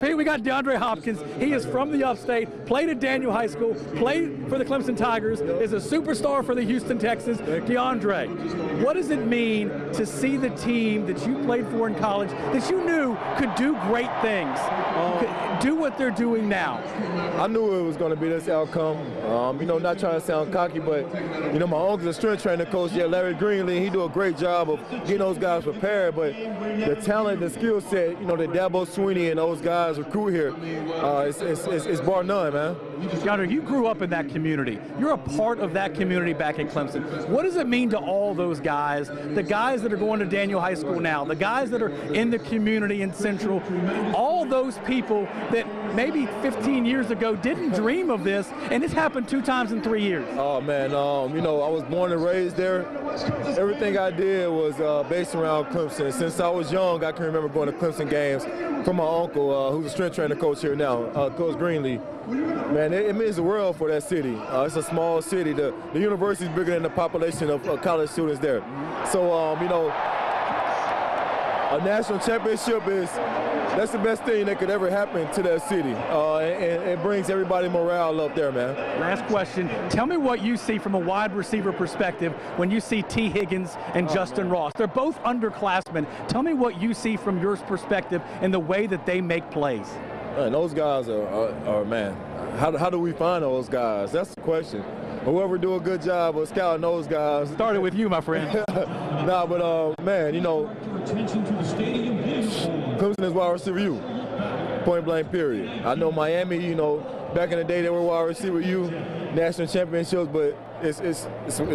Hey, we got DeAndre Hopkins. He is from the upstate, played at Daniel High School, played for the Clemson Tigers, is a superstar for the Houston Texans. DeAndre, what does it mean to see the team that you played for in college, that you knew could do great things, do what they're doing now? I knew it was going to be this outcome. Not trying to sound cocky, but, my uncle's a strength trainer coach, Larry Greenlee. He do a great job of getting those guys prepared, but the talent, the skill set, that Dabo Swinney and those guys recruit here, it's bar none, man. DeAndre, you grew up in that community. You're a part of that community back in Clemson. What does it mean to all those guys, the guys that are going to Daniel High School now, the guys that are in the community in Central, all those people that maybe 15 years ago didn't dream of this, and it's happened 2 times in 3 years? Oh, man, I was born and raised there. Everything I did was based around Clemson. Since I was young, I can remember going to Clemson games from my uncle, who's a strength trainer coach here now, Coach Greenlee. Man, it means the world for that city. It's a small city. The university is bigger than the population of college students there. So, a national championship that's the best thing that could ever happen to that city. And it brings everybody morale up there, man. Last question. Tell me what you see from a wide receiver perspective when you see T. Higgins and Justin Ross. They're both underclassmen. Tell me what you see from your perspective in the way that they make plays. Man, those guys are man, how do we find those guys? That's the question. Whoever do a good job of scouting those guys. Started with you, my friend. Man, Clemson is wide receiver U, point blank period. I know Miami, back in the day they were wide receiver U, national championships, but it's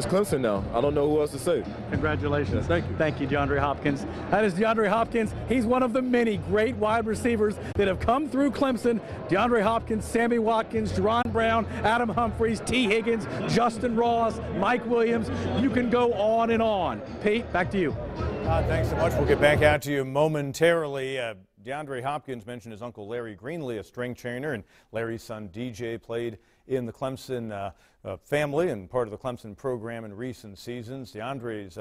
Clemson now. I don't know who else to say. Congratulations. Yes, thank you. Thank you, DeAndre Hopkins. That is DeAndre Hopkins. He's one of the many great wide receivers that have come through Clemson. DeAndre Hopkins, Sammy Watkins, Jerron Brown, Adam Humphries, T. Higgins, Justin Ross, Mike Williams. You can go on and on. Pete, back to you. Thanks so much. We'll get back out to you momentarily. DeAndre Hopkins mentioned his uncle Larry Greenlee, a strength trainer, and Larry's son DJ played in the Clemson family and part of the Clemson program in recent seasons. DeAndre's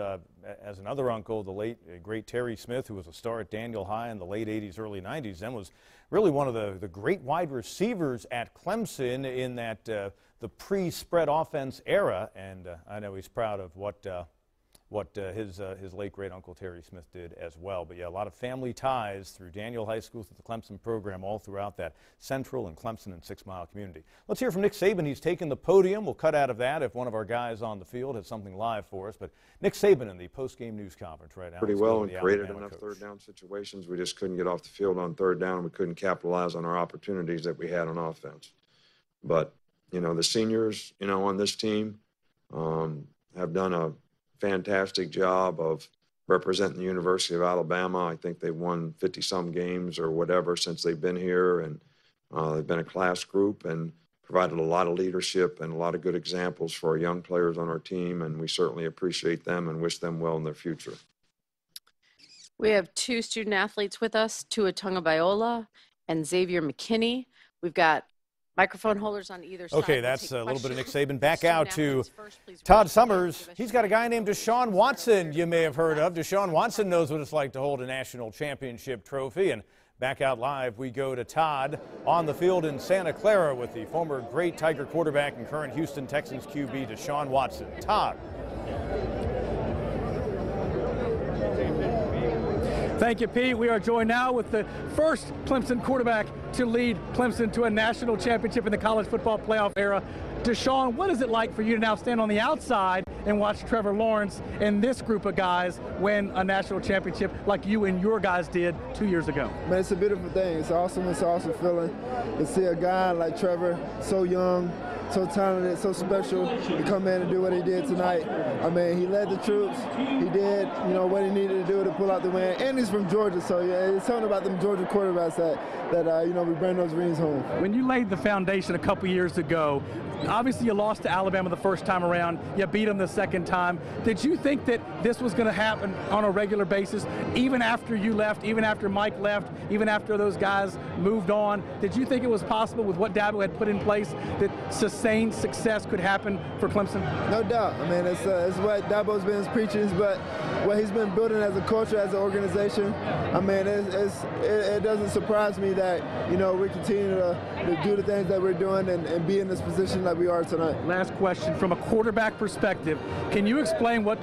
has another uncle, the late great Terry Smith, who was a star at Daniel High in the late 80s, early 90s, and was really one of the great wide receivers at Clemson in that the pre-spread offense era, and I know he's proud of what his late great uncle Terry Smith did as well. But yeah, a lot of family ties through Daniel High School, through the Clemson program, all throughout that Central and Clemson and 6 Mile community. Let's hear from Nick Saban. He's taken the podium. We'll cut out of that if one of our guys on the field has something live for us. But Nick Saban in the post-game news conference right now. Pretty well, and created enough third down situations. We just couldn't get off the field on third down. We couldn't capitalize on our opportunities that we had on offense. But, the seniors, on this team have done a fantastic job of representing the University of Alabama. I think they've won 50-some games or whatever since they've been here, and they've been a class group and provided a lot of leadership and a lot of good examples for our young players on our team, and we certainly appreciate them and wish them well in their future. We have 2 student athletes with us, Tua Tagovailoa and Xavier McKinney. We've got microphone holders on either side. Okay, that's a little bit of Nick Saban. Back out to Todd Summers. He's got a guy named Deshaun Watson you may have heard of. Deshaun Watson knows what it's like to hold a national championship trophy. And back out live, we go to Todd on the field in Santa Clara with the former great Tiger quarterback and current Houston Texans QB, Deshaun Watson. Todd. Thank you, Pete. We are joined now with the first Clemson quarterback to lead Clemson to a national championship in the college football playoff era. Deshaun, what is it like for you to now stand on the outside and watch Trevor Lawrence and this group of guys win a national championship like you and your guys did 2 years ago? Man, it's a beautiful thing. It's awesome. It's an awesome feeling to see a guy like Trevor, so young, so talented, so special, to come in and do what he did tonight. I mean, he led the troops. He did, what he needed to do to pull out the win. And he's from Georgia, so yeah, it's something about them Georgia quarterbacks that we bring those rings home. When you laid the foundation a couple years ago, obviously you lost to Alabama the first time around. You beat them the second time. Did you think that this was going to happen on a regular basis, even after you left, even after Mike left, even after those guys moved on? Did you think it was possible with what Dabo had put in place that insane success could happen for Clemson? No doubt. I mean, it's what Dabo's been preaching, but what he's been building as a culture, as an organization. I mean, it doesn't surprise me that, you know, we continue to do the things that we're doing and be in this position that we are tonight. Last question, from a quarterback perspective, can you explain what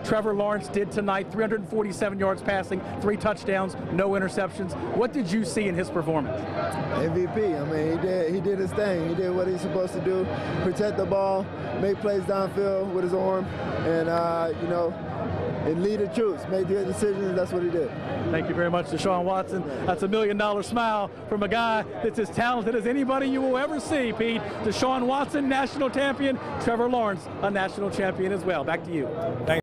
Trevor Lawrence did tonight? 347 yards passing, 3 touchdowns, no interceptions. What did you see in his performance? MVP. I mean, he did his thing. He did what he's supposed to do: protect the ball, make plays downfield with his arm, and you know, and lead the troops, make good decisions. That's what he did. Thank you very much, Deshaun Watson. That's $1 million smile from a guy that's as talented as anybody you will ever see, Pete. Deshaun Watson, national champion. Trevor Lawrence, a national champion as well. Back to you. Thanks.